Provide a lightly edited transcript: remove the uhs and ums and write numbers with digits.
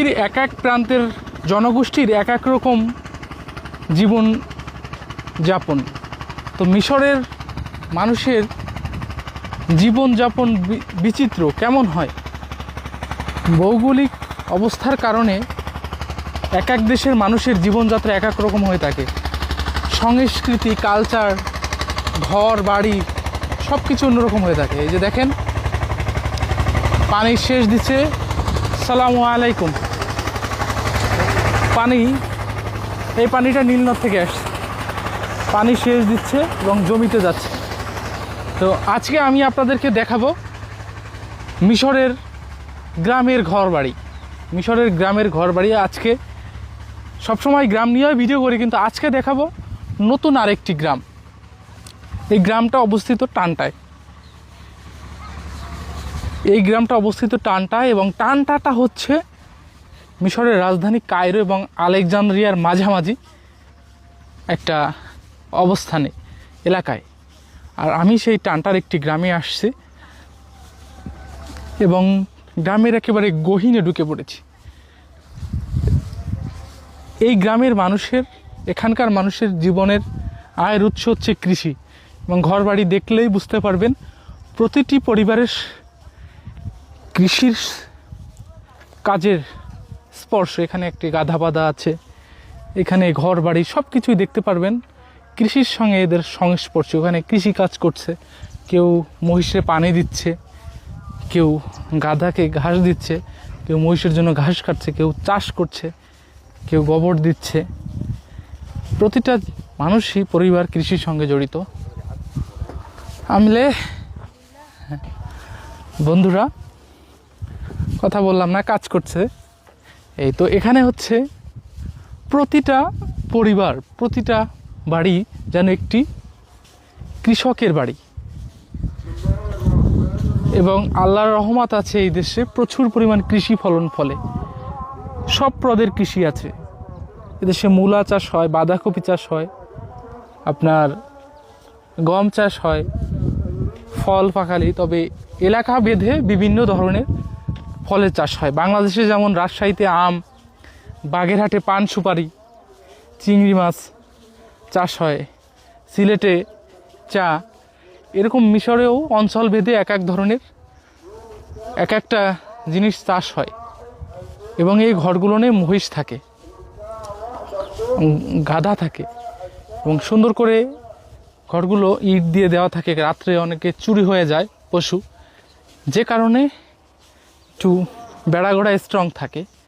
পৃথিবীর এক এক প্রান্তের জনগোষ্ঠীর এক এক রকম জীবন যাপন। তো মিশরের মানুষের জীবনযাপন বিচিত্র কেমন হয়? ভৌগোলিক অবস্থার কারণে এক এক দেশের মানুষের জীবনযাত্রা এক এক রকম হয়ে থাকে। সংস্কৃতি, কালচার, ঘর বাড়ি সব কিছু অন্যরকম হয়ে থাকে। এই যে দেখেন, পানির সেচ দিচ্ছে। আসসালামু আলাইকুম। এই পানিটা নীলনদ থেকে আসছে, পানি সেচ দিচ্ছে এবং জমিতে যাচ্ছে। তো আজকে আমি আপনাদেরকে দেখাবো মিশরের গ্রামের ঘরবাড়ি। মিশরের গ্রামের ঘরবাড়ি। আজকে সবসময় গ্রাম নিয়ে ভিডিও করি, কিন্তু আজকে দেখাবো নতুন আরেকটি গ্রাম। এই গ্রামটা অবস্থিত টানটায়। এই গ্রামটা অবস্থিত টানটায়, এবং টানটাটা হচ্ছে মিশরের রাজধানী কায়রো এবং আলেকজান্দ্রিয়ার মাঝামাঝি একটা অবস্থানে এলাকায়। আর আমি সেই টানটার একটি গ্রামে আসছি এবং গ্রামের একেবারে গহীনে ঢুকে পড়েছি। এই গ্রামের এখানকার মানুষের জীবনের আয়ের উৎস হচ্ছে কৃষি, এবং ঘরবাড়ি দেখলেই বুঝতে পারবেন প্রতিটি পরিবারের কৃষির কাজের স্পর্শ। এখানে একটি গাধা বাঁধা আছে, এখানে ঘর বাড়ি সব কিছুই দেখতে পারবেন কৃষির সঙ্গে এদের সংস্পর্শ। ওখানে কৃষি কাজ করছে, কেউ মহিষে পানি দিচ্ছে, কেউ গাধাকে ঘাস দিচ্ছে, কেউ মহিষের জন্য ঘাস কাটছে, কেউ চাষ করছে, কেউ গোবর দিচ্ছে। প্রতিটা মানুষই পরিবার কৃষির সঙ্গে জড়িত। আমলে বন্ধুরা কথা বললাম না, কাজ করছে। এই তো এখানে হচ্ছে প্রতিটা পরিবার, প্রতিটা বাড়ি যেন একটি কৃষকের বাড়ি। এবং আল্লাহর রহমত আছে এই দেশে, প্রচুর পরিমাণ কৃষি ফলন ফলে। সব প্রদের কৃষি আছে এদেশে। মূলা চাষ হয়, বাঁধাকপি চাষ হয়, আপনার গম চাষ হয়, ফল পাকালি। তবে এলাকা ভেদে বিভিন্ন ধরনের ফলের চাষ হয়। বাংলাদেশে যেমন রাজশাহীতে আম, বাগেরহাটে পান সুপারি, চিংড়ি মাছ চাষ হয়, সিলেটে চা, এরকম মিশরেও অঞ্চল ভেদে এক এক ধরনের এক একটা জিনিস চাষ হয়। এবং এই ঘরগুলোনে মহিষ থাকে, গাধা থাকে, এবং সুন্দর করে ঘরগুলো ইট দিয়ে দেওয়া থাকে। রাত্রে অনেকে চুরি হয়ে যায় পশু, যে কারণে একটু বেড়াগোড়া স্ট্রং থাকে।